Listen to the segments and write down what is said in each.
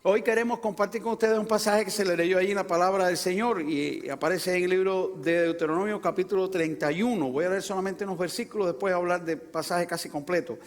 Hoy queremos compartir con ustedes un pasaje que se le leyó ahí en la palabra del Señor y aparece en el libro de Deuteronomio capítulo 31. Voy a leer solamente unos versículos, después hablar del pasaje casi completo.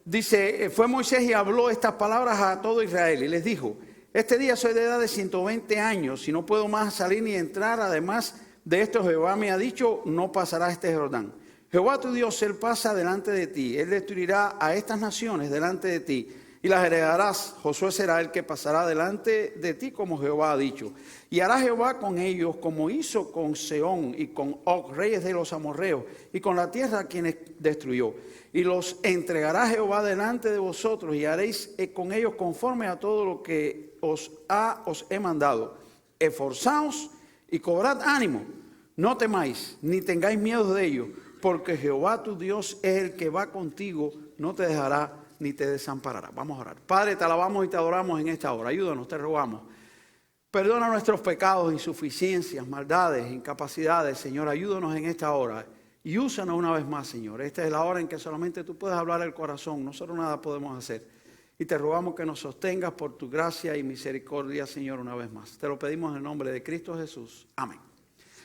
Dice, fue Moisés y habló estas palabras a todo Israel y les dijo, este día soy de edad de 120 años y no puedo más salir ni entrar, además de esto Jehová me ha dicho, no pasarás este Jordán. Jehová tu Dios, Él pasa delante de ti, Él destruirá a estas naciones delante de ti y las heredarás. Josué será el que pasará delante de ti como Jehová ha dicho. Y hará Jehová con ellos como hizo con Sehón y con Og, reyes de los amorreos, y con la tierra a quienes destruyó. Y los entregará Jehová delante de vosotros y haréis con ellos conforme a todo lo que os he mandado. Esforzaos y cobrad ánimo, no temáis, ni tengáis miedo de ellos, porque Jehová tu Dios es el que va contigo, no te dejará ni te desamparará. Vamos a orar. Padre, te alabamos y te adoramos en esta hora. Ayúdanos, te rogamos. Perdona nuestros pecados, insuficiencias, maldades, incapacidades. Señor, ayúdanos en esta hora. Y úsanos una vez más, Señor. Esta es la hora en que solamente tú puedes hablar al corazón. Nosotros nada podemos hacer. Y te rogamos que nos sostengas por tu gracia y misericordia, Señor, una vez más. Te lo pedimos en el nombre de Cristo Jesús. Amén.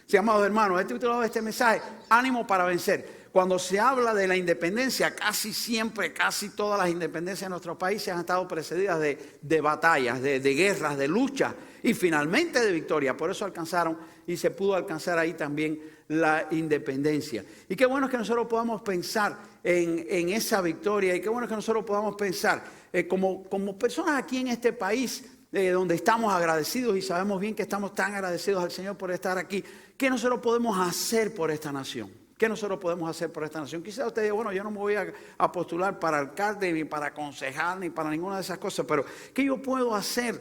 Sí, amados hermanos, este título de este mensaje, ánimo para vencer. Cuando se habla de la independencia, casi siempre, casi todas las independencias de nuestros países han estado precedidas de batallas, de guerras, de luchas y finalmente de victoria. Por eso alcanzaron y se pudo alcanzar ahí también la independencia. Y qué bueno es que nosotros podamos pensar en esa victoria y qué bueno es que nosotros podamos pensar como personas aquí en este país, donde estamos agradecidos y sabemos bien que estamos tan agradecidos al Señor por estar aquí. ¿Qué nosotros podemos hacer por esta nación? ¿Qué nosotros podemos hacer por esta nación? Quizás usted diga, bueno, yo no me voy a postular para alcalde, ni para concejal, ni para ninguna de esas cosas, pero ¿qué yo puedo hacer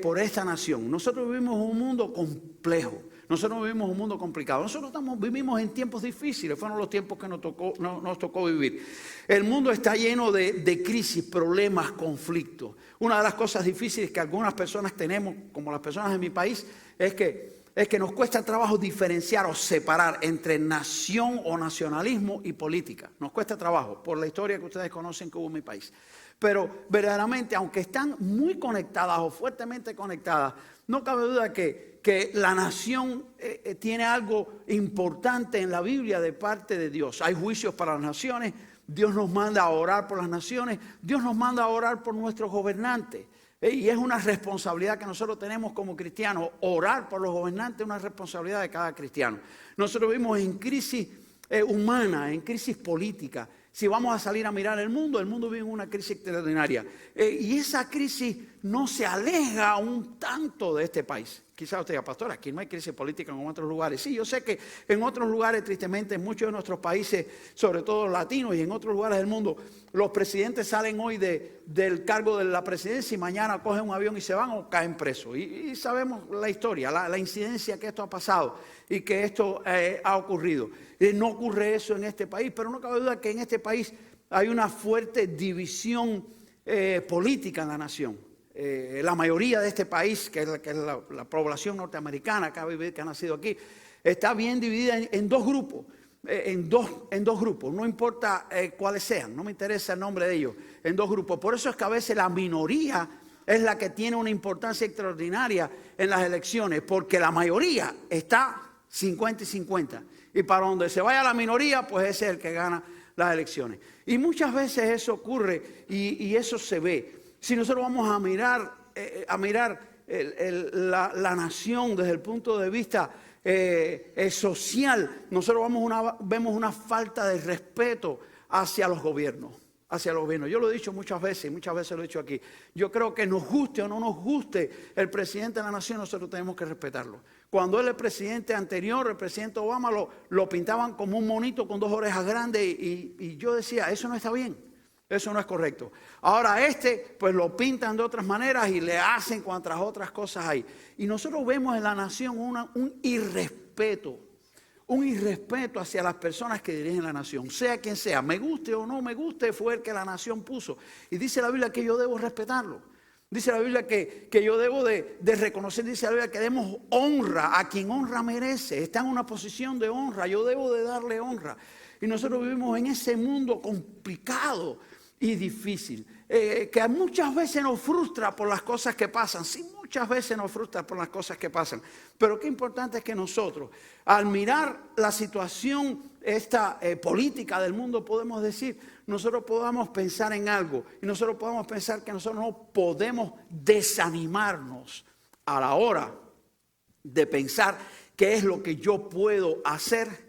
por esta nación? Nosotros vivimos un mundo complejo. Nosotros vivimos un mundo complicado. Nosotros vivimos en tiempos difíciles. Nos tocó vivir. El mundo está lleno de crisis, problemas, conflictos. Una de las cosas difíciles que algunas personas tenemos, como las personas de mi país, es que nos cuesta trabajo diferenciar o separar entre nación o nacionalismo y política. Nos cuesta trabajo por la historia que ustedes conocen que hubo en mi país. Pero verdaderamente, aunque están muy conectadas o fuertemente conectadas, no cabe duda que la nación tiene algo importante en la Biblia de parte de Dios. Hay juicios para las naciones, Dios nos manda a orar por las naciones, Dios nos manda a orar por nuestros gobernantes. Y es una responsabilidad que nosotros tenemos como cristianos. Orar por los gobernantes es una responsabilidad de cada cristiano. Nosotros vivimos en crisis humana, en crisis política. Si vamos a salir a mirar el mundo vive en una crisis extraordinaria. Y esa crisis no se aleja un tanto de este país. Quizás usted diga, pastor, aquí no hay crisis política en otros lugares. Sí, yo sé que en otros lugares, tristemente, en muchos de nuestros países, sobre todo los latinos y en otros lugares del mundo, los presidentes salen hoy del cargo de la presidencia y mañana cogen un avión y se van o caen presos. Y sabemos la historia, la incidencia que esto ha pasado y que esto ha ocurrido. No ocurre eso en este país, pero no cabe duda que en este país hay una fuerte división política en la nación. La mayoría de este país, que es la población norteamericana que ha nacido aquí, está bien dividida en dos grupos. En dos grupos, no importa cuáles sean, no me interesa el nombre de ellos, en dos grupos. Por eso es que a veces la minoría es la que tiene una importancia extraordinaria en las elecciones, porque la mayoría está 50 y 50. Y para donde se vaya la minoría, pues ese es el que gana las elecciones. Y muchas veces eso ocurre y eso se ve. Si nosotros vamos a mirar la nación desde el punto de vista social, nosotros vemos una falta de respeto hacia los gobiernos. Yo lo he dicho muchas veces lo he dicho aquí. Yo creo que nos guste o no nos guste el presidente de la nación, nosotros tenemos que respetarlo. Cuando el presidente anterior, el presidente Obama, lo pintaban como un monito con dos orejas grandes y yo decía, eso no está bien. Eso no es correcto. Ahora pues lo pintan de otras maneras y le hacen cuantas otras cosas hay. Y nosotros vemos en la nación un irrespeto hacia las personas que dirigen la nación, sea quien sea, me guste o no me guste, fue el que la nación puso. Y dice la Biblia que yo debo respetarlo. Dice la Biblia que yo debo de reconocer, dice la Biblia que demos honra a quien honra merece. Está en una posición de honra, yo debo de darle honra. Y nosotros vivimos en ese mundo complicado y difícil, que muchas veces nos frustra por las cosas que pasan. Sí, muchas veces nos frustra por las cosas que pasan. Pero qué importante es que nosotros, al mirar la situación esta política del mundo, podemos decir, nosotros podamos pensar en algo. Y nosotros podamos pensar que nosotros no podemos desanimarnos a la hora de pensar qué es lo que yo puedo hacer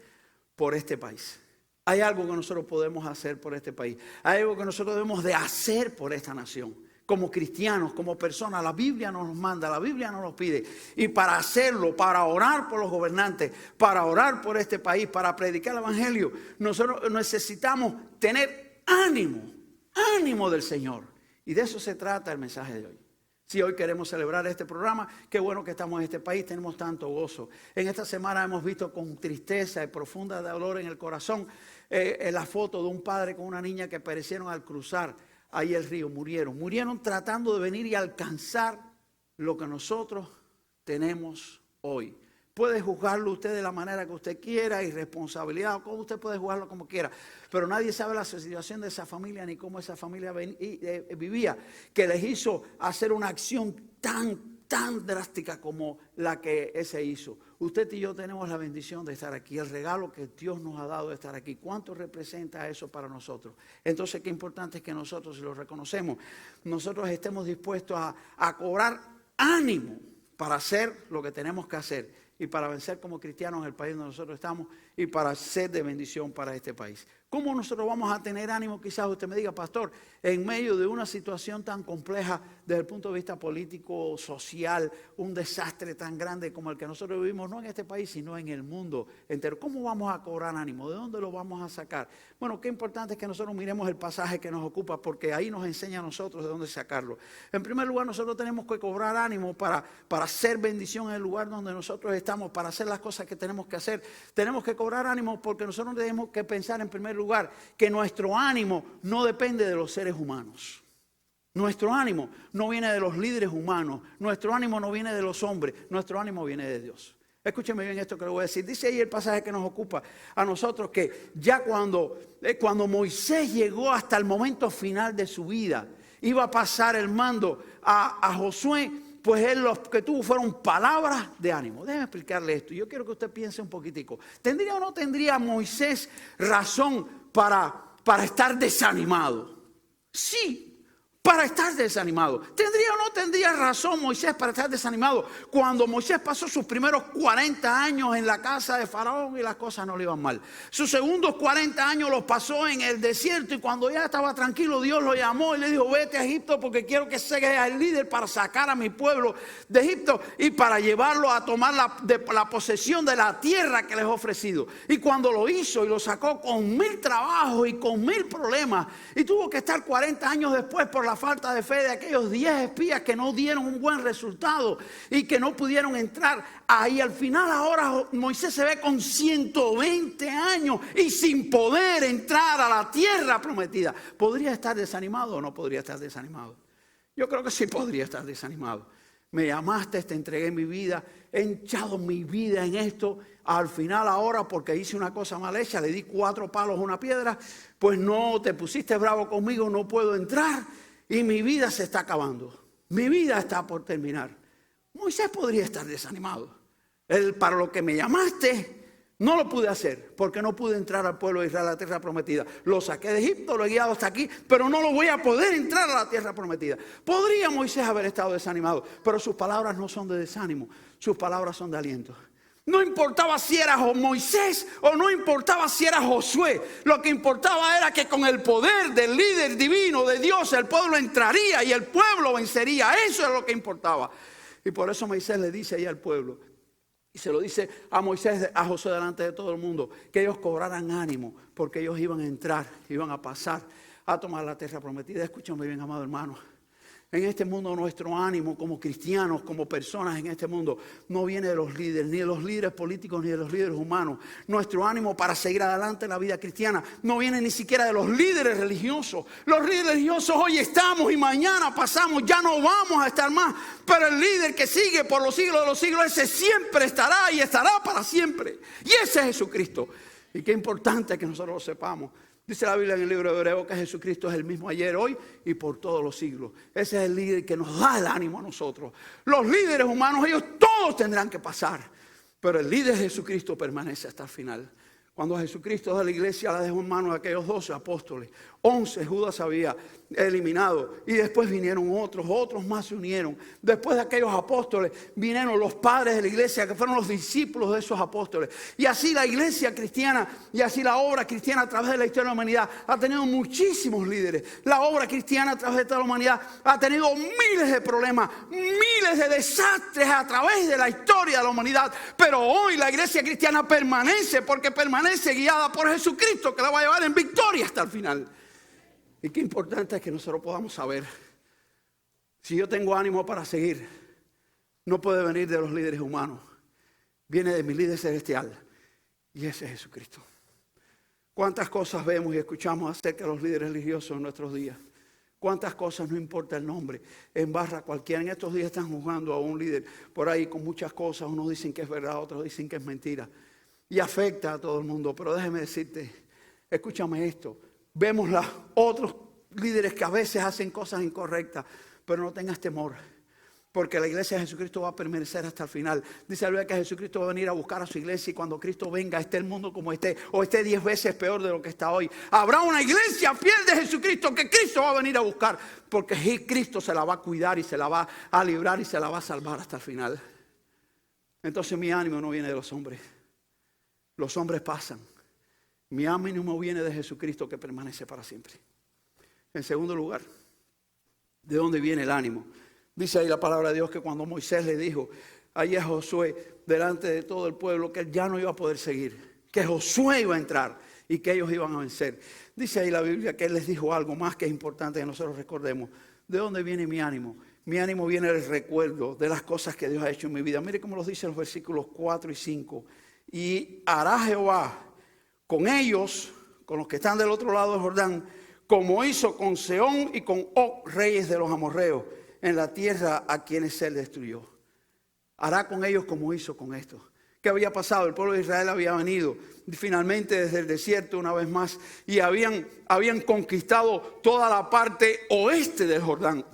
por este país. Hay algo que nosotros podemos hacer por este país. Hay algo que nosotros debemos de hacer por esta nación. Como cristianos, como personas, la Biblia nos manda, la Biblia nos pide. Y para hacerlo, para orar por los gobernantes, para orar por este país, para predicar el evangelio, nosotros necesitamos tener ánimo del Señor. Y de eso se trata el mensaje de hoy. Si hoy queremos celebrar este programa, qué bueno que estamos en este país, tenemos tanto gozo. En esta semana hemos visto con tristeza y profunda dolor en el corazón la foto de un padre con una niña que perecieron al cruzar ahí el río, murieron tratando de venir y alcanzar lo que nosotros tenemos hoy. Puede juzgarlo usted de la manera que usted quiera, irresponsabilidad, o como usted puede juzgarlo como quiera. Pero nadie sabe la situación de esa familia ni cómo esa familia vivía, que les hizo hacer una acción tan drástica como la que ese hizo. Usted y yo tenemos la bendición de estar aquí, el regalo que Dios nos ha dado de estar aquí. ¿Cuánto representa eso para nosotros? Entonces, qué importante es que nosotros, si lo reconocemos, nosotros estemos dispuestos a cobrar ánimo para hacer lo que tenemos que hacer y para vencer como cristianos el país donde nosotros estamos y para ser de bendición para este país. ¿Cómo nosotros vamos a tener ánimo? Quizás usted me diga, pastor, en medio de una situación tan compleja desde el punto de vista político, social, un desastre tan grande como el que nosotros vivimos, no en este país, sino en el mundo entero. ¿Cómo vamos a cobrar ánimo? ¿De dónde lo vamos a sacar? Bueno, qué importante es que nosotros miremos el pasaje que nos ocupa, porque ahí nos enseña a nosotros de dónde sacarlo. En primer lugar, nosotros tenemos que cobrar ánimo para hacer bendición en el lugar donde nosotros estamos, para hacer las cosas que tenemos que hacer. Tenemos que cobrar ánimo porque nosotros tenemos que pensar en primer lugar que nuestro ánimo no depende de los seres humanos. Nuestro ánimo no viene de los líderes humanos. Nuestro ánimo no viene de los hombres. Nuestro ánimo viene de Dios. Escúcheme bien esto que le voy a decir. Dice ahí el pasaje que nos ocupa a nosotros que ya cuando Moisés llegó hasta el momento final de su vida, iba a pasar el mando a Josué, pues él lo que tuvo fueron palabras de ánimo. Déjeme explicarle esto. Yo quiero que usted piense un poquitico. ¿Tendría o no tendría Moisés razón para estar desanimado? Sí, para estar desanimado. ¿Tendría o no tendría razón Moisés para estar desanimado cuando Moisés pasó sus primeros 40 años en la casa de Faraón y las cosas no le iban mal? Sus segundos 40 años los pasó en el desierto y cuando ya estaba tranquilo Dios lo llamó y le dijo, vete a Egipto porque quiero que seas el líder para sacar a mi pueblo de Egipto y para llevarlo a tomar la posesión de la tierra que les he ofrecido. Y cuando lo hizo y lo sacó con 1000 trabajos y con 1000 problemas y tuvo que estar 40 años después por la falta de fe de aquellos 10 espías que no dieron un buen resultado y que no pudieron entrar. Ahí al final ahora Moisés se ve con 120 años y sin poder entrar a la tierra prometida. ¿Podría estar desanimado o no podría estar desanimado? Yo creo que sí podría estar desanimado. Me llamaste, te entregué mi vida, he echado mi vida en esto. Al final ahora, porque hice una cosa mal hecha, le di 4 palos a una piedra, pues no te pusiste bravo conmigo, no puedo entrar. Y mi vida se está acabando. Mi vida está por terminar. Moisés podría estar desanimado. Él, para lo que me llamaste, no lo pude hacer. Porque no pude entrar al pueblo de Israel a la tierra prometida. Lo saqué de Egipto, lo he guiado hasta aquí, pero no lo voy a poder entrar a la tierra prometida. Podría Moisés haber estado desanimado, pero sus palabras no son de desánimo. Sus palabras son de aliento. No importaba si era Moisés o no importaba si era Josué. Lo que importaba era que con el poder del líder divino de Dios el pueblo entraría y el pueblo vencería. Eso es lo que importaba. Y por eso Moisés le dice ahí al pueblo, y se lo dice a Moisés, a Josué delante de todo el mundo, que ellos cobraran ánimo porque ellos iban a entrar, iban a pasar a tomar la tierra prometida. Escúchame bien, amado hermano. En este mundo nuestro ánimo como cristianos, como personas en este mundo, no viene de los líderes, ni de los líderes políticos, ni de los líderes humanos. Nuestro ánimo para seguir adelante en la vida cristiana no viene ni siquiera de los líderes religiosos. Los líderes religiosos hoy estamos y mañana pasamos, ya no vamos a estar más. Pero el líder que sigue por los siglos de los siglos, ese siempre estará y estará para siempre. Y ese es Jesucristo. Y qué importante que nosotros lo sepamos. Dice la Biblia en el libro de Hebreos que Jesucristo es el mismo ayer, hoy y por todos los siglos. Ese es el líder que nos da el ánimo a nosotros. Los líderes humanos, ellos todos tendrán que pasar, pero el líder Jesucristo permanece hasta el final. Cuando Jesucristo de la iglesia la dejó en manos de aquellos 12 apóstoles, 11 Judas había eliminado y después vinieron otros más se unieron. Después de aquellos apóstoles vinieron los padres de la iglesia que fueron los discípulos de esos apóstoles. Y así la iglesia cristiana y así la obra cristiana a través de la historia de la humanidad ha tenido muchísimos líderes. La obra cristiana a través de toda la humanidad ha tenido miles de problemas, miles de desastres a través de la historia de la humanidad. Pero hoy la iglesia cristiana permanece porque permanece guiada por Jesucristo, que la va a llevar en victoria hasta el final. Y qué importante es que nosotros podamos saber, si yo tengo ánimo para seguir, no puede venir de los líderes humanos, viene de mi líder celestial, y ese es Jesucristo. ¿Cuántas cosas vemos y escuchamos acerca de los líderes religiosos en nuestros días? ¿Cuántas cosas, no importa el nombre, embarra cualquiera? En estos días están juzgando a un líder por ahí con muchas cosas, unos dicen que es verdad, otros dicen que es mentira, y afecta a todo el mundo. Pero déjeme decirte, escúchame esto, vemos los otros líderes que a veces hacen cosas incorrectas, pero no tengas temor, porque la iglesia de Jesucristo va a permanecer hasta el final. Dice la Biblia que Jesucristo va a venir a buscar a su iglesia y cuando Cristo venga, esté el mundo como esté, o esté 10 veces peor de lo que está hoy, habrá una iglesia fiel de Jesucristo que Cristo va a venir a buscar, porque Cristo se la va a cuidar y se la va a librar y se la va a salvar hasta el final. Entonces mi ánimo no viene de los hombres. Los hombres pasan. Mi ánimo viene de Jesucristo que permanece para siempre. En segundo lugar, ¿de dónde viene el ánimo? Dice ahí la palabra de Dios que cuando Moisés le dijo ahí a Josué delante de todo el pueblo que él ya no iba a poder seguir, que Josué iba a entrar y que ellos iban a vencer. Dice ahí la Biblia que él les dijo algo más que es importante que nosotros recordemos. ¿De dónde viene mi ánimo? Mi ánimo viene del recuerdo de las cosas que Dios ha hecho en mi vida. Mire cómo los dice los versículos 4 y 5. Y hará Jehová con ellos, con los que están del otro lado del Jordán, como hizo con Sehón y con Og, reyes de los amorreos, en la tierra a quienes él destruyó. Hará con ellos como hizo con estos. ¿Qué había pasado? El pueblo de Israel había venido finalmente desde el desierto una vez más y habían conquistado toda la parte oeste del Jordán,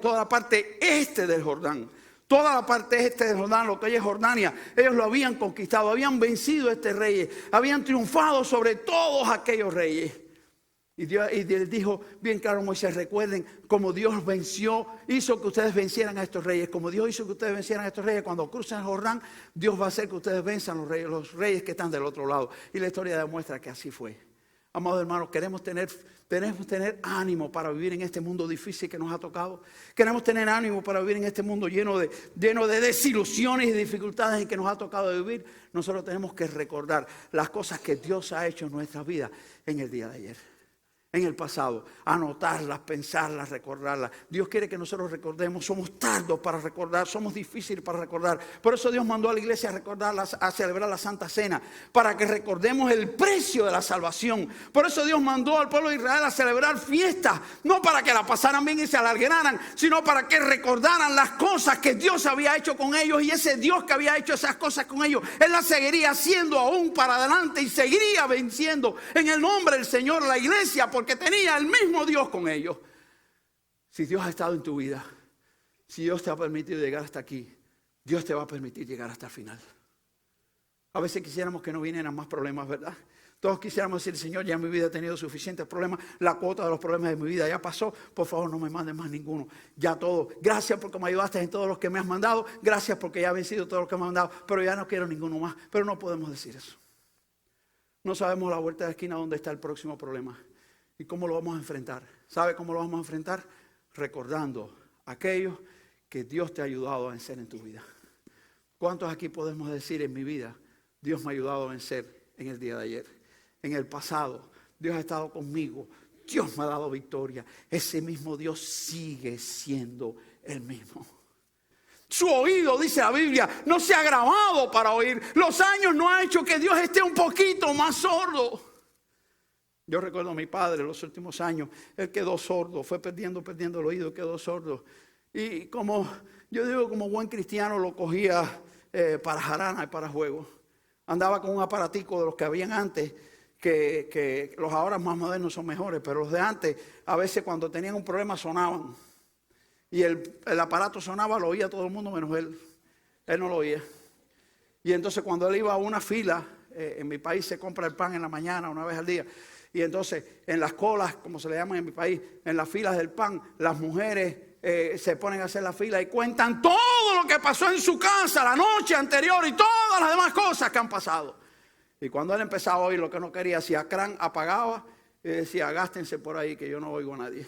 toda la parte este del Jordán. Toda la parte este del Jordán, lo que hoy es Jordania, ellos lo habían conquistado, habían vencido a este rey, habían triunfado sobre todos aquellos reyes. Y Dios dijo bien claro a Moisés, recuerden cómo Dios venció, hizo que ustedes vencieran a estos reyes. Como Dios hizo que ustedes vencieran a estos reyes, cuando cruzan el Jordán, Dios va a hacer que ustedes venzan los reyes que están del otro lado. Y la historia demuestra que así fue. Amados hermanos, queremos tener ánimo para vivir en este mundo difícil que nos ha tocado. Queremos tener ánimo para vivir en este mundo lleno de desilusiones y dificultades en que nos ha tocado vivir. Nosotros tenemos que recordar las cosas que Dios ha hecho en nuestras vidas en el día de ayer, en el pasado, anotarlas, pensarlas, recordarlas. Dios quiere que nosotros recordemos. Somos tardos para recordar, somos difíciles para recordar. Por eso Dios mandó a la iglesia a celebrar la Santa Cena, para que recordemos el precio de la salvación. Por eso Dios mandó al pueblo de Israel a celebrar fiestas, no para que la pasaran bien y se alargaran, sino para que recordaran las cosas que Dios había hecho con ellos, y ese Dios que había hecho esas cosas con ellos, Él las seguiría haciendo aún para adelante y seguiría venciendo en el nombre del Señor la iglesia, porque tenía el mismo Dios con ellos. Si Dios ha estado en tu vida, si Dios te ha permitido llegar hasta aquí, Dios te va a permitir llegar hasta el final. A veces quisiéramos que no vinieran más problemas, ¿verdad? Todos quisiéramos decir, Señor, ya en mi vida he tenido suficientes problemas, la cuota de los problemas de mi vida ya pasó, por favor no me mandes más ninguno, ya todo. Gracias porque me ayudaste en todos los que me has mandado, gracias porque ya he vencido todos los que me has mandado, pero ya no quiero ninguno más. Pero no podemos decir eso. No sabemos a la vuelta de la esquina dónde está el próximo problema. ¿Y cómo lo vamos a enfrentar? ¿Sabe cómo lo vamos a enfrentar? Recordando aquellos que Dios te ha ayudado a vencer en tu vida. ¿Cuántos aquí podemos decir en mi vida, Dios me ha ayudado a vencer en el día de ayer? En el pasado, Dios ha estado conmigo. Dios me ha dado victoria. Ese mismo Dios sigue siendo el mismo. Su oído, dice la Biblia, no se ha agravado para oír. Los años no han hecho que Dios esté un poquito más sordo. Yo recuerdo a mi padre en los últimos años, él quedó sordo, fue perdiendo el oído, quedó sordo. Y como buen cristiano lo cogía para jarana y para juego. Andaba con un aparatico de los que habían antes que los ahora más modernos son mejores, pero los de antes, a veces cuando tenían un problema sonaban. Y el aparato sonaba, lo oía todo el mundo menos él. Él no lo oía. Y entonces cuando él iba a una fila, en mi país se compra el pan en la mañana, una vez al día. Y entonces en las colas, como se le llama en mi país, en las filas del pan, las mujeres se ponen a hacer la fila y cuentan todo lo que pasó en su casa la noche anterior y todas las demás cosas que han pasado. Y cuando él empezaba a oír lo que no quería, hacía crán, apagaba y decía, gástense por ahí que yo no oigo a nadie.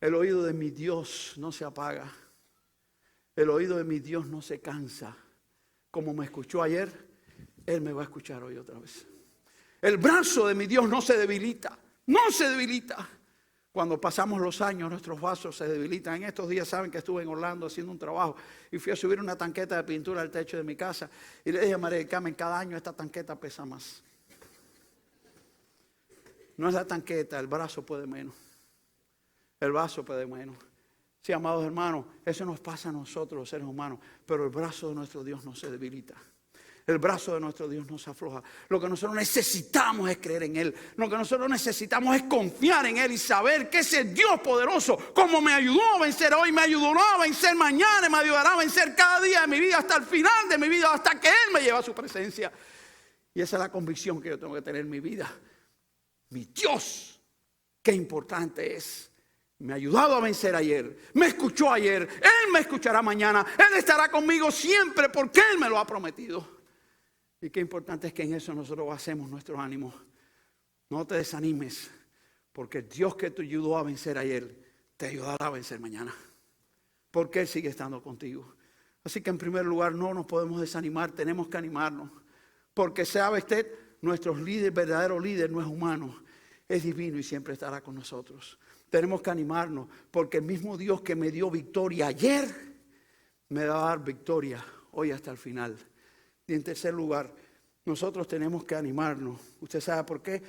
El oído de mi Dios no se apaga. El oído de mi Dios no se cansa. Como me escuchó ayer, Él me va a escuchar hoy otra vez. El brazo de mi Dios no se debilita. No se debilita. Cuando pasamos los años, nuestros vasos se debilitan. En estos días saben que estuve en Orlando haciendo un trabajo y fui a subir una tanqueta de pintura al techo de mi casa. Y le dije a María del Carmen, cada año esta tanqueta pesa más. No es la tanqueta, el brazo puede menos. El vaso puede menos. Sí, amados hermanos, eso nos pasa a nosotros los seres humanos, pero el brazo de nuestro Dios no se debilita. El brazo de nuestro Dios no se afloja. Lo que nosotros necesitamos es creer en Él. Lo que nosotros necesitamos es confiar en Él y saber que ese Dios poderoso, como me ayudó a vencer hoy, me ayudará a vencer mañana, me ayudará a vencer cada día de mi vida hasta el final de mi vida, hasta que Él me lleve a su presencia. Y esa es la convicción que yo tengo que tener en mi vida. Mi Dios, qué importante es. Me ha ayudado a vencer ayer, me escuchó ayer, Él me escuchará mañana, Él estará conmigo siempre porque Él me lo ha prometido. Y qué importante es que en eso nosotros basemos nuestros ánimos. No te desanimes, porque el Dios que te ayudó a vencer ayer, te ayudará a vencer mañana. Porque Él sigue estando contigo. Así que en primer lugar no nos podemos desanimar, tenemos que animarnos. Porque sabe usted, nuestro líder, verdadero líder no es humano, es divino y siempre estará con nosotros. Tenemos que animarnos porque el mismo Dios que me dio victoria ayer me va a dar victoria hoy hasta el final. Y en tercer lugar, nosotros tenemos que animarnos. ¿Usted sabe por qué?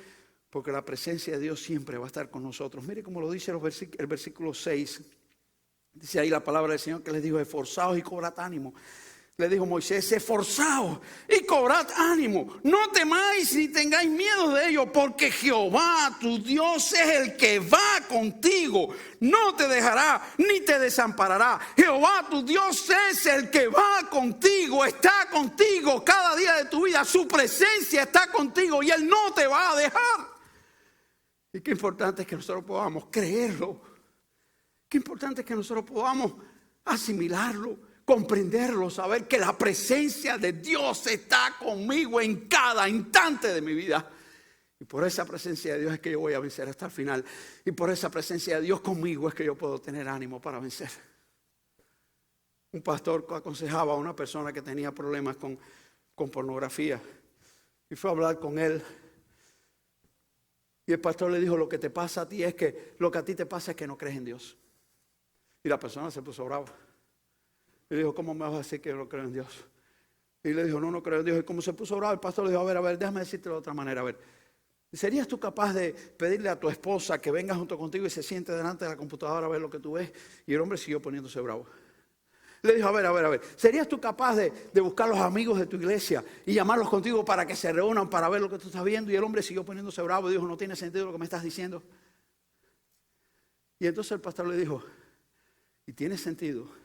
Porque la presencia de Dios siempre va a estar con nosotros. Mire cómo lo dice el versículo 6. Dice ahí la palabra del Señor que les dijo, esforzaos y cobrad ánimo. Le dijo Moisés, esforzaos y cobrad ánimo. No temáis ni tengáis miedo de ello, porque Jehová tu Dios es el que va contigo. No te dejará ni te desamparará. Jehová tu Dios es el que va contigo, está contigo cada día de tu vida. Su presencia está contigo y Él no te va a dejar. Y qué importante es que nosotros podamos creerlo. Qué importante es que nosotros podamos asimilarlo. Comprenderlo, saber que la presencia de Dios está conmigo en cada instante de mi vida. Y por esa presencia de Dios es que yo voy a vencer hasta el final. Y por esa presencia de Dios conmigo es que yo puedo tener ánimo para vencer. Un pastor aconsejaba a una persona que tenía problemas con pornografía. Y fue a hablar con él. Y el pastor le dijo, lo que te pasa a ti es que, lo que a ti te pasa es que no crees en Dios. Y la persona se puso brava. Y le dijo, ¿cómo me vas a decir que yo no creo en Dios? Y le dijo, no creo en Dios. Y como se puso bravo, el pastor le dijo, a ver, déjame decirte de otra manera. A ver, ¿serías tú capaz de pedirle a tu esposa que venga junto contigo y se siente delante de la computadora a ver lo que tú ves? Y el hombre siguió poniéndose bravo. Le dijo, a ver, ¿serías tú capaz de buscar los amigos de tu iglesia y llamarlos contigo para que se reúnan para ver lo que tú estás viendo? Y el hombre siguió poniéndose bravo y dijo, no tiene sentido lo que me estás diciendo. Y entonces el pastor le dijo, ¿y tiene sentido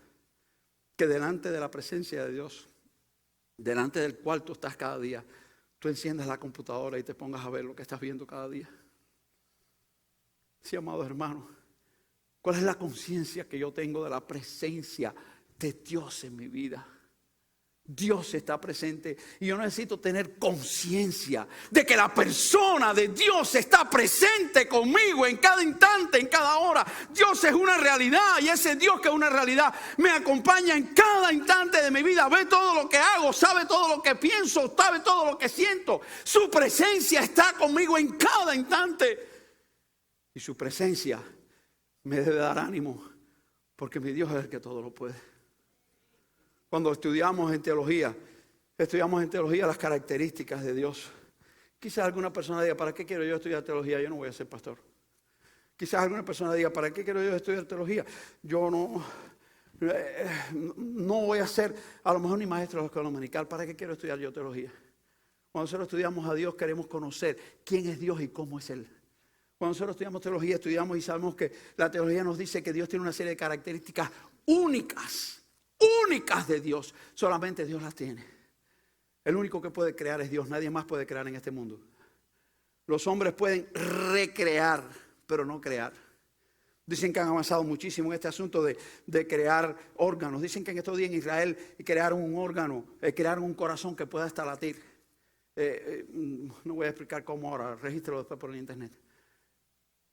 que delante de la presencia de Dios, delante del cual tú estás cada día, tú enciendas la computadora y te pongas a ver lo que estás viendo cada día? Sí, amados hermanos, ¿cuál es la conciencia que yo tengo de la presencia de Dios en mi vida? Dios está presente y yo necesito tener conciencia de que la persona de Dios está presente conmigo en cada instante, en cada hora. Dios es una realidad y ese Dios que es una realidad me acompaña en cada instante de mi vida. Ve todo lo que hago, sabe todo lo que pienso, sabe todo lo que siento. Su presencia está conmigo en cada instante y su presencia me debe dar ánimo porque mi Dios es el que todo lo puede. Cuando estudiamos en teología las características de Dios. Quizás alguna persona diga, ¿para qué quiero yo estudiar teología? Yo no voy a ser pastor. Quizás alguna persona diga, ¿para qué quiero yo estudiar teología? Yo no voy a ser a lo mejor ni maestro de la escuela dominical. ¿Para qué quiero estudiar yo teología? Cuando nosotros estudiamos a Dios, queremos conocer quién es Dios y cómo es Él. Cuando nosotros estudiamos teología, estudiamos y sabemos que la teología nos dice que Dios tiene una serie de características únicas de Dios. Solamente Dios las tiene. El único que puede crear es Dios. Nadie más puede crear en este mundo. Los hombres pueden recrear, pero no crear. Dicen que han avanzado muchísimo en este asunto de crear órganos. Dicen que en estos días en Israel crearon un órgano, crearon un corazón que pueda hasta latir. No voy a explicar cómo ahora, regístralo después por el internet.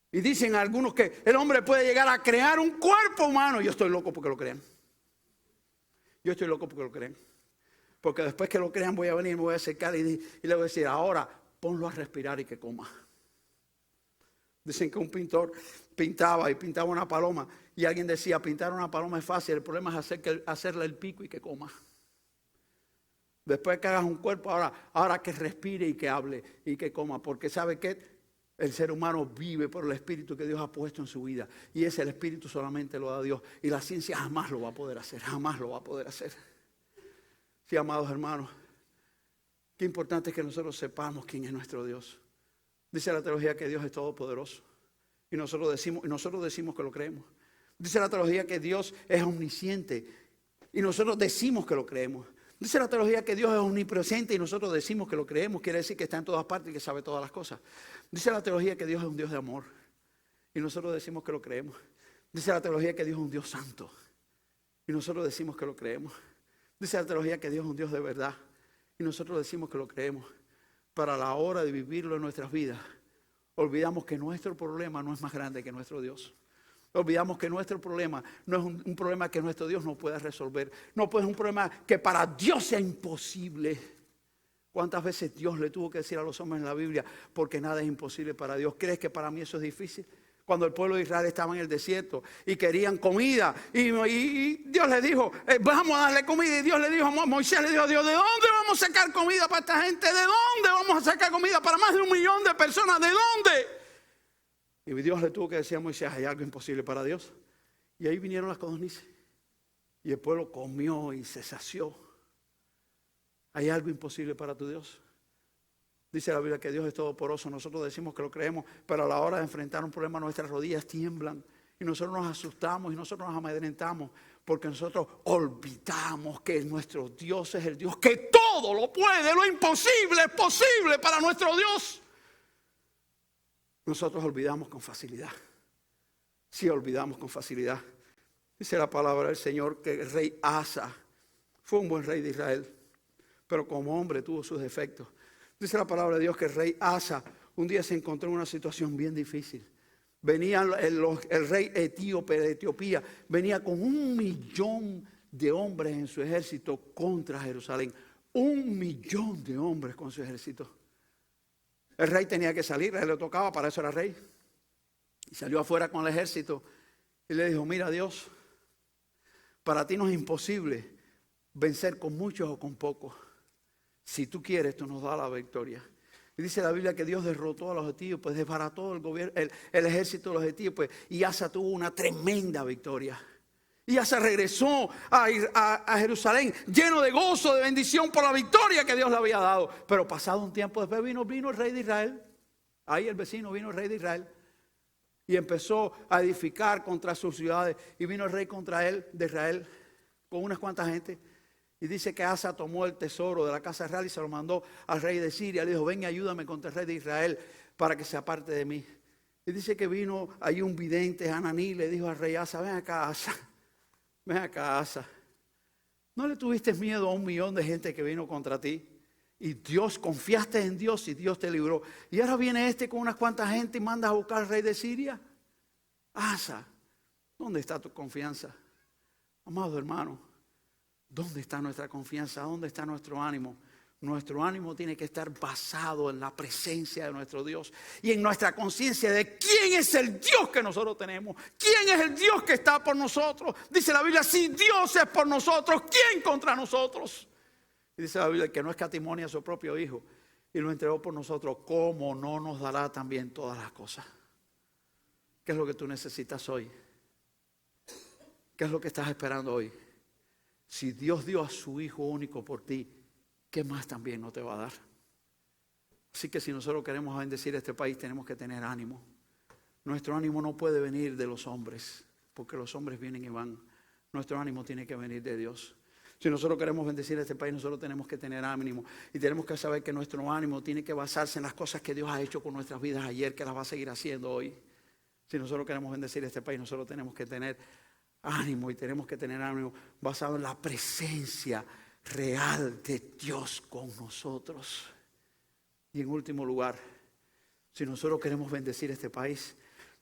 Y dicen algunos que el hombre puede llegar a crear un cuerpo humano. Yo estoy loco porque lo crean. Yo estoy loco porque lo crean. Porque después que lo crean voy a venir, me voy a acercar y le voy a decir, ahora ponlo a respirar y que coma. Dicen que un pintor pintaba una paloma y alguien decía, pintar una paloma es fácil, el problema es hacerle el pico y que coma. Después que hagas un cuerpo, ahora que respire y que hable y que coma, porque ¿sabe qué? El ser humano vive por el espíritu que Dios ha puesto en su vida y ese el espíritu solamente lo da Dios y la ciencia jamás lo va a poder hacer, jamás lo va a poder hacer. Sí, amados hermanos, qué importante es que nosotros sepamos quién es nuestro Dios. Dice la teología que Dios es todopoderoso y nosotros decimos que lo creemos. Dice la teología que Dios es omnisciente y nosotros decimos que lo creemos. Dice la teología que Dios es omnipresente y nosotros decimos que lo creemos. Quiere decir que está en todas partes y que sabe todas las cosas. Dice la teología que Dios es un Dios de amor y nosotros decimos que lo creemos. Dice la teología que Dios es un Dios santo y nosotros decimos que lo creemos. Dice la teología que Dios es un Dios de verdad y nosotros decimos que lo creemos. Para la hora de vivirlo en nuestras vidas, olvidamos que nuestro problema no es más grande que nuestro Dios. Olvidamos que nuestro problema no es un problema que nuestro Dios no pueda resolver. No puede ser un problema que para Dios sea imposible. ¿Cuántas veces Dios le tuvo que decir a los hombres en la Biblia? Porque nada es imposible para Dios. ¿Crees que para mí eso es difícil? Cuando el pueblo de Israel estaba en el desierto y querían comida. Y Dios le dijo, vamos a darle comida. Y Dios le dijo, Moisés le dijo a Dios, ¿de dónde vamos a sacar comida para esta gente? ¿De dónde vamos a sacar comida para más de 1 millón de personas? ¿De dónde? Y Dios le tuvo que decir a Moisés, ¿hay algo imposible para Dios? Y ahí vinieron las codornices. Y el pueblo comió y se sació. ¿Hay algo imposible para tu Dios? Dice la Biblia que Dios es todopoderoso. Nosotros decimos que lo creemos, pero a la hora de enfrentar un problema nuestras rodillas tiemblan. Y nosotros nos asustamos y nosotros nos amedrentamos. Porque nosotros olvidamos que nuestro Dios es el Dios que todo lo puede. Lo imposible es posible para nuestro Dios. Nosotros olvidamos con facilidad. Sí, olvidamos con facilidad. Dice la palabra del Señor que el rey Asa fue un buen rey de Israel, pero como hombre tuvo sus defectos. Dice la palabra de Dios que el rey Asa un día se encontró en una situación bien difícil. Venía el rey etíope de Etiopía, venía con 1 millón de hombres en su ejército contra Jerusalén. 1 millón de hombres con su ejército. El rey tenía que salir, a él le tocaba, para eso era rey. Y salió afuera con el ejército y le dijo, mira Dios, para ti no es imposible vencer con muchos o con pocos. Si tú quieres, tú nos das la victoria. Y dice la Biblia que Dios derrotó a los etíopes, desbarató el ejército de los etíopes y Asa tuvo una tremenda victoria. Y Asa regresó a Jerusalén lleno de gozo, de bendición por la victoria que Dios le había dado. Pero pasado un tiempo después vino el rey de Israel. Ahí el vecino vino el rey de Israel. Y empezó a edificar contra sus ciudades. Y vino el rey contra él, de Israel, con unas cuantas gente. Y dice que Asa tomó el tesoro de la casa real y se lo mandó al rey de Siria. Le dijo, ven y ayúdame contra el rey de Israel para que se aparte de mí. Y dice que vino ahí un vidente, Hananí, le dijo al rey Asa, ven acá Asa. Ven acá, Asa. ¿No le tuviste miedo a 1 millón de gente que vino contra ti? Y Dios, confiaste en Dios y Dios te libró. Y ahora viene este con unas cuantas gente y mandas a buscar al rey de Siria. Asa, ¿dónde está tu confianza? Amado hermano, ¿dónde está nuestra confianza? ¿Dónde está nuestro ánimo? Nuestro ánimo tiene que estar basado en la presencia de nuestro Dios y en nuestra conciencia de quién es el Dios que nosotros tenemos. ¿Quién es el Dios que está por nosotros? Dice la Biblia, si Dios es por nosotros, ¿quién contra nosotros? Y dice la Biblia que no escatimó a su propio Hijo y lo entregó por nosotros. ¿Cómo no nos dará también todas las cosas? ¿Qué es lo que tú necesitas hoy? ¿Qué es lo que estás esperando hoy? Si Dios dio a su Hijo único por ti, ¿qué más también no te va a dar? Así que si nosotros queremos bendecir este país, tenemos que tener ánimo. Nuestro ánimo no puede venir de los hombres, porque los hombres vienen y van. Nuestro ánimo tiene que venir de Dios. Si nosotros queremos bendecir este país, nosotros tenemos que tener ánimo. Y tenemos que saber que nuestro ánimo tiene que basarse en las cosas que Dios ha hecho con nuestras vidas ayer, que las va a seguir haciendo hoy. Si nosotros queremos bendecir este país, nosotros tenemos que tener ánimo. Y tenemos que tener ánimo basado en la presencia real de Dios con nosotros. Y en último lugar, si nosotros queremos bendecir este país,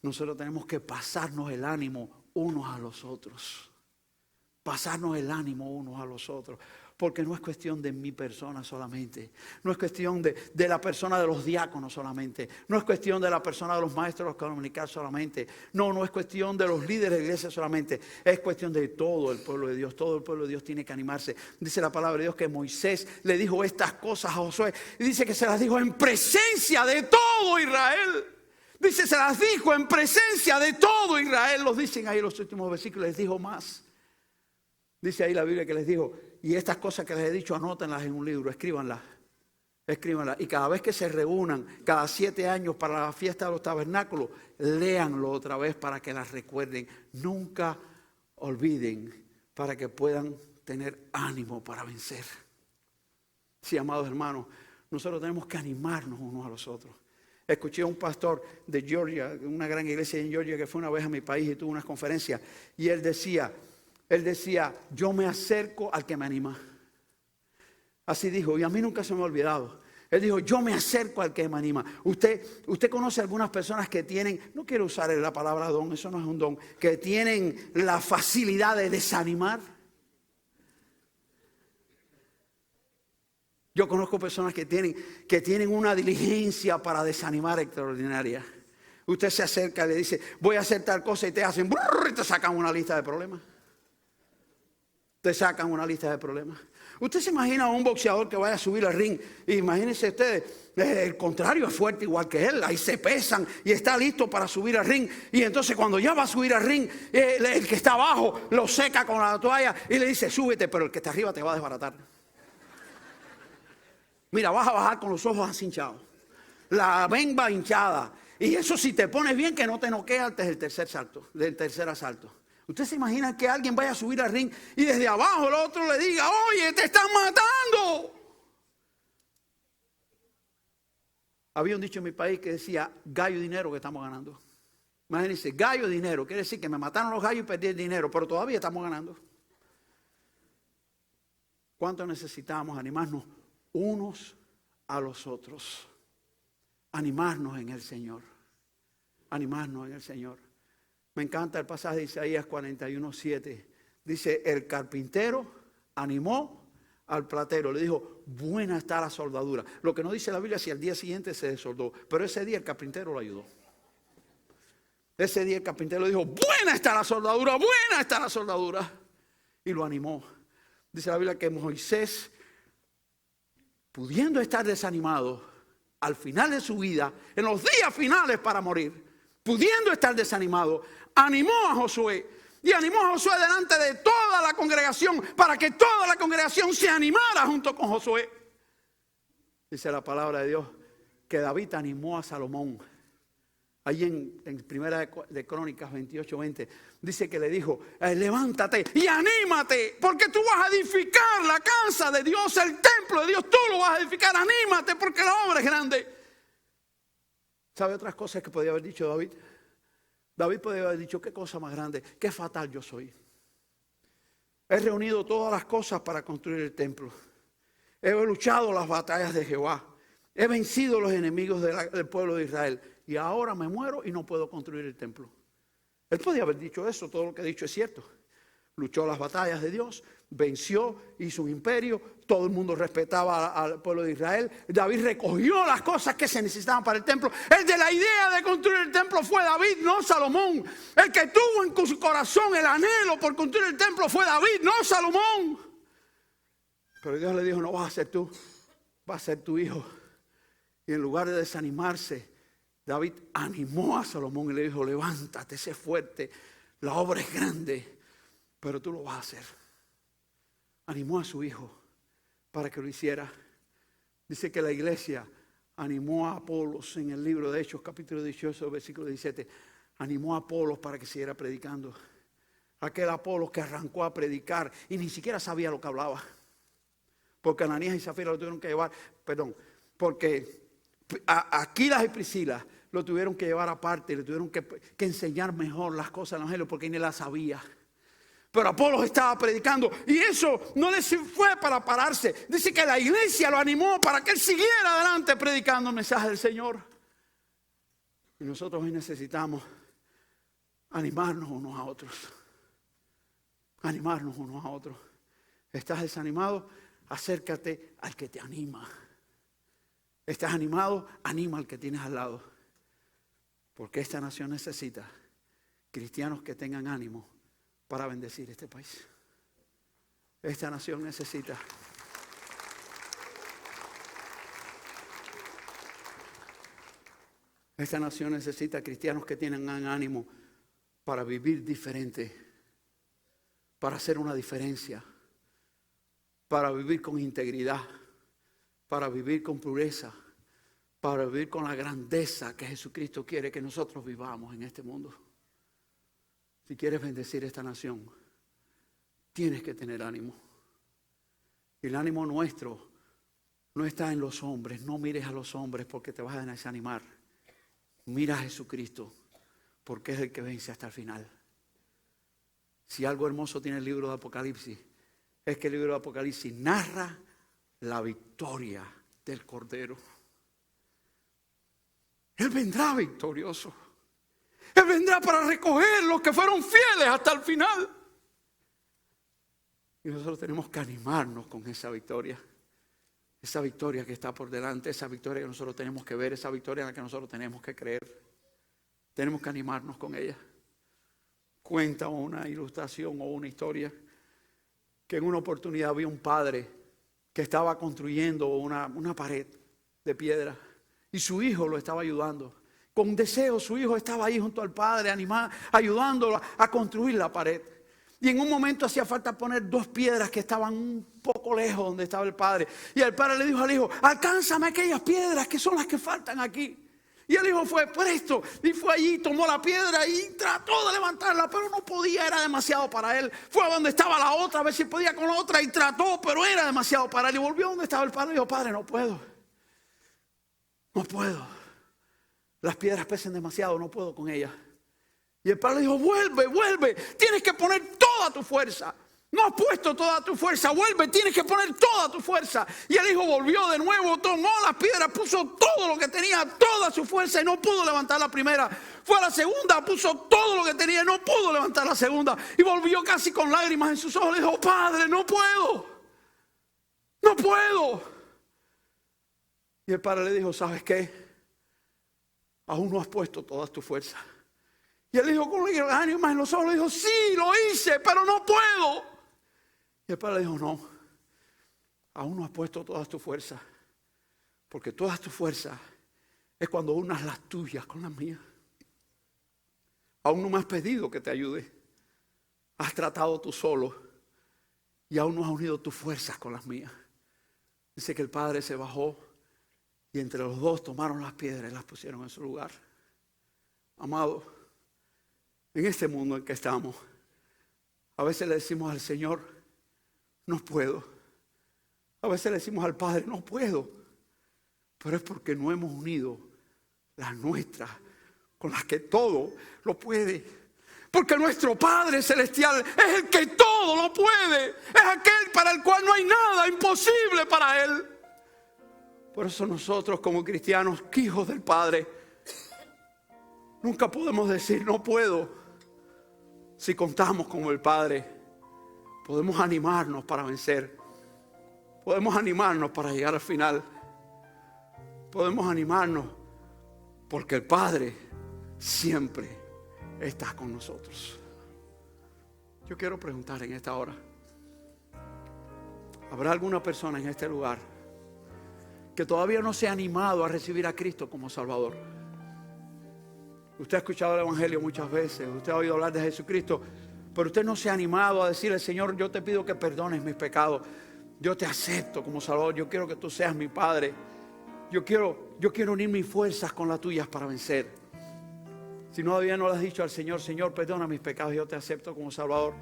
nosotros tenemos que pasarnos el ánimo unos a los otros. Pasarnos el ánimo unos a los otros. Porque no es cuestión de mi persona solamente. No es cuestión de la persona de los diáconos solamente. No es cuestión de la persona de los maestros comunicados solamente. No es cuestión de los líderes de la iglesia solamente. Es cuestión de todo el pueblo de Dios. Todo el pueblo de Dios tiene que animarse. Dice la palabra de Dios que Moisés le dijo estas cosas a Josué. Y dice que se las dijo en presencia de todo Israel. Dice, se las dijo en presencia de todo Israel. Los dicen ahí los últimos versículos. Les dijo más. Dice ahí la Biblia que les dijo, y estas cosas que les he dicho, anótenlas en un libro, escríbanlas. Y cada vez que se reúnan, cada 7 años para la fiesta de los tabernáculos, léanlo otra vez para que las recuerden. Nunca olviden, para que puedan tener ánimo para vencer. Sí, amados hermanos, nosotros tenemos que animarnos unos a los otros. Escuché a un pastor de Georgia, una gran iglesia en Georgia, que fue una vez a mi país y tuvo unas conferencias, y él decía, yo me acerco al que me anima. Así dijo, y a mí nunca se me ha olvidado. Él dijo, yo me acerco al que me anima. Usted conoce algunas personas que tienen, no quiero usar la palabra don, eso no es un don, que tienen la facilidad de desanimar. Yo conozco personas que tienen una diligencia para desanimar extraordinaria. Usted se acerca y le dice, voy a hacer tal cosa, y te hacen brrr, y te sacan una lista de problemas. Te sacan una lista de problemas. Usted se imagina a un boxeador que vaya a subir al ring. Imagínense ustedes, el contrario es fuerte igual que él. Ahí se pesan y está listo para subir al ring. Y entonces cuando ya va a subir al ring, el que está abajo lo seca con la toalla y le dice, súbete, pero el que está arriba te va a desbaratar. Mira, vas a bajar con los ojos así hinchados, la bemba hinchada. Y eso si te pones bien que no te noquea antes del tercer asalto. ¿Usted se imagina que alguien vaya a subir al ring y desde abajo el otro le diga, oye, te están matando? Había un dicho en mi país que decía, gallo dinero que estamos ganando. Imagínense, gallo dinero, quiere decir que me mataron los gallos y perdí el dinero, pero todavía estamos ganando. ¿Cuánto necesitamos animarnos unos a los otros? Animarnos en el Señor. Animarnos en el Señor. Me encanta el pasaje de Isaías 41:7. Dice, el carpintero animó al platero. Le dijo, buena está la soldadura. Lo que no dice la Biblia es si al día siguiente se desoldó. Pero ese día el carpintero lo ayudó. Ese día el carpintero le dijo, buena está la soldadura, buena está la soldadura. Y lo animó. Dice la Biblia que Moisés, pudiendo estar desanimado, al final de su vida, en los días finales para morir, pudiendo estar desanimado, animó a Josué. Y animó a Josué delante de toda la congregación para que toda la congregación se animara junto con Josué. Dice la palabra de Dios que David animó a Salomón. Ahí en Primera de Crónicas 28:20 dice que le dijo, levántate y anímate, porque tú vas a edificar la casa de Dios, el templo de Dios, tú lo vas a edificar, anímate porque la obra es grande. ¿Sabe otras cosas que podía haber dicho David? David podía haber dicho, qué cosa más grande, qué fatal yo soy. He reunido todas las cosas para construir el templo. He luchado las batallas de Jehová. He vencido los enemigos del pueblo de Israel. Y ahora me muero y no puedo construir el templo. Él podía haber dicho eso, todo lo que ha dicho es cierto. Luchó las batallas de Dios, venció, hizo un imperio, todo el mundo respetaba al pueblo de Israel. David recogió las cosas que se necesitaban para el templo. El de la idea de construir el templo fue David, no Salomón. El que tuvo en su corazón el anhelo por construir el templo fue David, no Salomón. Pero Dios le dijo, no vas a ser tú, va a ser tu hijo. Y en lugar de desanimarse, David animó a Salomón y le dijo, levántate, sé fuerte, la obra es grande, pero tú lo vas a hacer. Animó a su hijo para que lo hiciera. Dice que la iglesia animó a Apolos en el libro de Hechos, capítulo 18, versículo 17. Animó a Apolos para que siguiera predicando. Aquel Apolos que arrancó a predicar y ni siquiera sabía lo que hablaba. Porque Ananías y Zafira lo tuvieron que llevar, porque Aquilas y Priscila lo tuvieron que llevar aparte, le tuvieron que enseñar mejor las cosas del evangelio porque ni las sabía. Pero Apolos estaba predicando y eso no le fue para pararse. Dice que la iglesia lo animó para que él siguiera adelante predicando el mensaje del Señor. Y nosotros hoy necesitamos animarnos unos a otros. Animarnos unos a otros. ¿Estás desanimado? Acércate al que te anima. ¿Estás animado? Anima al que tienes al lado. Porque esta nación necesita cristianos que tengan ánimo para bendecir este país. Esta nación necesita. Esta nación necesita cristianos que tengan ánimo para vivir diferente, para hacer una diferencia, para vivir con integridad, para vivir con pureza, para vivir con la grandeza que Jesucristo quiere que nosotros vivamos en este mundo. Si quieres bendecir esta nación, tienes que tener ánimo. Y el ánimo nuestro no está en los hombres. No mires a los hombres porque te vas a desanimar. Mira a Jesucristo porque es el que vence hasta el final. Si algo hermoso tiene el libro de Apocalipsis, es que el libro de Apocalipsis narra la victoria del Cordero. Él vendrá victorioso. Él vendrá para recoger los que fueron fieles hasta el final. Y nosotros tenemos que animarnos con esa victoria. Esa victoria que está por delante, esa victoria que nosotros tenemos que ver, esa victoria en la que nosotros tenemos que creer. Tenemos que animarnos con ella. Cuenta una ilustración o una historia que en una oportunidad había un padre que estaba construyendo una pared de piedra y su hijo lo estaba ayudando. Con deseo su hijo estaba ahí junto al padre, ayudándolo a construir la pared. Y en un momento hacía falta poner 2 piedras que estaban un poco lejos donde estaba el padre. Y el padre le dijo al hijo, alcánzame aquellas piedras que son las que faltan aquí. Y el hijo fue presto y fue allí, tomó la piedra y trató de levantarla, pero no podía, era demasiado para él. Fue a donde estaba la otra, a ver si podía con la otra y trató, pero era demasiado para él. Y volvió a donde estaba el padre y dijo, padre, no puedo. No puedo. Las piedras pesan demasiado, no puedo con ellas. Y el padre le dijo, vuelve, tienes que poner toda tu fuerza. No has puesto toda tu fuerza, vuelve, tienes que poner toda tu fuerza. Y el hijo volvió de nuevo, tomó las piedras, puso todo lo que tenía, toda su fuerza y no pudo levantar la primera. Fue a la segunda, puso todo lo que tenía y no pudo levantar la segunda. Y volvió casi con lágrimas en sus ojos. Le dijo, padre, no puedo. Y el padre le dijo, ¿sabes qué? Aún no has puesto toda tu fuerza. Y él dijo con lágrimas en los ojos, le dijo, sí, lo hice, pero no puedo. Y el padre le dijo, no, aún no has puesto toda tu fuerza. Porque toda tu fuerza es cuando unas las tuyas con las mías. Aún no me has pedido que te ayude. Has tratado tú solo y aún no has unido tus fuerzas con las mías. Dice que el padre se bajó y entre los dos tomaron las piedras y las pusieron en su lugar. Amado, en este mundo en que estamos, a veces le decimos al Señor, no puedo. A veces le decimos al Padre, no puedo. Pero es porque no hemos unido las nuestras con las que todo lo puede. Porque nuestro Padre Celestial es el que todo lo puede. Es aquel para el cual no hay nada imposible para Él. Por eso nosotros como cristianos, hijos del Padre, nunca podemos decir no puedo. Si contamos con el Padre, podemos animarnos para vencer. Podemos animarnos para llegar al final. Podemos animarnos porque el Padre siempre está con nosotros. Yo quiero preguntar en esta hora, ¿habrá alguna persona en este lugar que todavía no se ha animado a recibir a Cristo como Salvador? Usted ha escuchado el Evangelio muchas veces, usted ha oído hablar de Jesucristo, pero usted no se ha animado a decirle, Señor, yo te pido que perdones mis pecados, yo te acepto como Salvador, yo quiero que tú seas mi Padre. Yo quiero unir mis fuerzas con las tuyas para vencer. Si todavía no le has dicho al Señor, Señor, perdona mis pecados, yo te acepto como Salvador,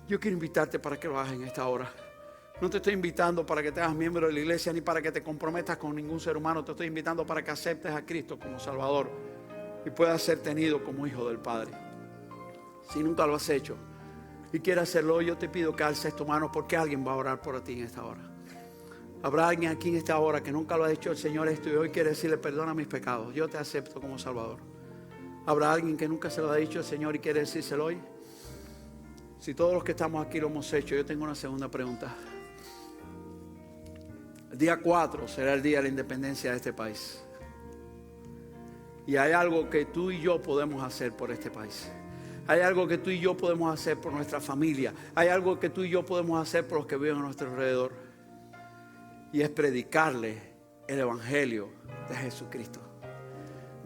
yo quiero invitarte para que lo hagas en esta hora. No te estoy invitando para que te hagas miembro de la iglesia ni para que te comprometas con ningún ser humano. Te estoy invitando para que aceptes a Cristo como Salvador y puedas ser tenido como hijo del Padre. Si nunca lo has hecho y quieres hacerlo, yo te pido que alces tu mano porque alguien va a orar por ti en esta hora. Habrá alguien aquí en esta hora que nunca lo ha hecho el Señor esto y hoy quiere decirle, perdona mis pecados, yo te acepto como Salvador. Habrá alguien que nunca se lo ha dicho el Señor y quiere decírselo hoy. Si todos los que estamos aquí lo hemos hecho, yo tengo una segunda pregunta. El día 4 será el día de la independencia de este país. Y hay algo que tú y yo podemos hacer por este país. Hay algo que tú y yo podemos hacer por nuestra familia. Hay algo que tú y yo podemos hacer por los que viven a nuestro alrededor. Y es predicarle el evangelio de Jesucristo.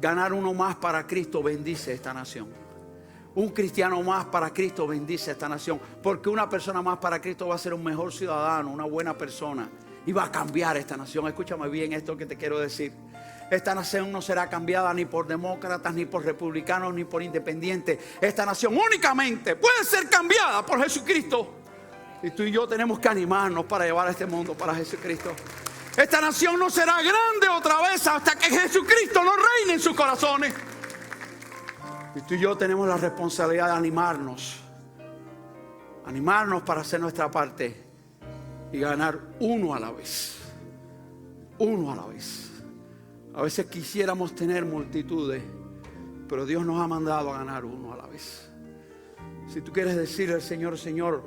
Ganar uno más para Cristo bendice esta nación. Un cristiano más para Cristo bendice esta nación. Porque una persona más para Cristo va a ser un mejor ciudadano, una buena persona. Y va a cambiar esta nación. Escúchame bien esto que te quiero decir. Esta nación no será cambiada ni por demócratas, ni por republicanos, ni por independientes. Esta nación únicamente puede ser cambiada por Jesucristo. Y tú y yo tenemos que animarnos para llevar a este mundo para Jesucristo. Esta nación no será grande otra vez hasta que Jesucristo no reine en sus corazones. Y tú y yo tenemos la responsabilidad de animarnos. Animarnos para hacer nuestra parte. Y ganar uno a la vez. Uno a la vez. A veces quisiéramos tener multitudes, pero Dios nos ha mandado a ganar uno a la vez. Si tú quieres decirle al Señor, Señor,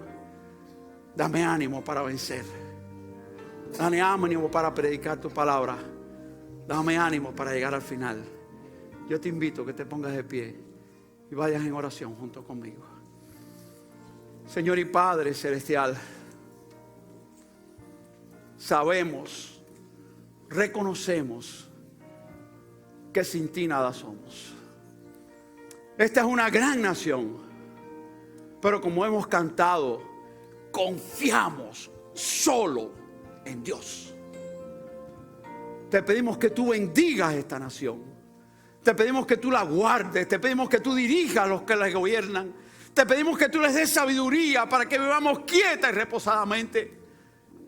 dame ánimo para vencer. Dame ánimo para predicar tu palabra. Dame ánimo para llegar al final. Yo te invito a que te pongas de pie y vayas en oración junto conmigo. Señor y Padre Celestial, sabemos, reconocemos que sin ti nada somos. Esta es una gran nación, pero como hemos cantado, confiamos solo en Dios. Te pedimos que tú bendigas esta nación. Te pedimos que tú la guardes. Te pedimos que tú dirijas a los que la gobiernan. Te pedimos que tú les des sabiduría para que vivamos quieta y reposadamente.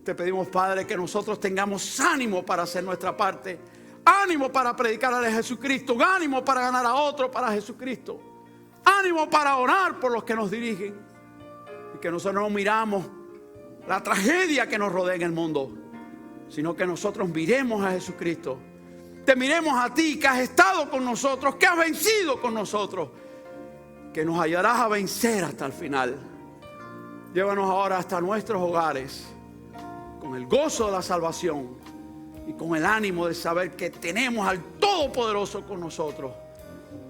Te pedimos, Padre, que nosotros tengamos ánimo para hacer nuestra parte. Ánimo para predicar a Jesucristo. Ánimo para ganar a otro para Jesucristo. Ánimo para orar por los que nos dirigen. Y que nosotros no miramos la tragedia que nos rodea en el mundo, sino que nosotros miremos a Jesucristo. Te miremos a ti que has estado con nosotros, que has vencido con nosotros, que nos ayudarás a vencer hasta el final. Llévanos ahora hasta nuestros hogares con el gozo de la salvación y con el ánimo de saber que tenemos al Todopoderoso con nosotros,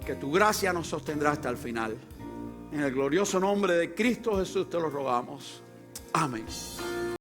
que tu gracia nos sostendrá hasta el final. En el glorioso nombre de Cristo Jesús te lo rogamos. Amén.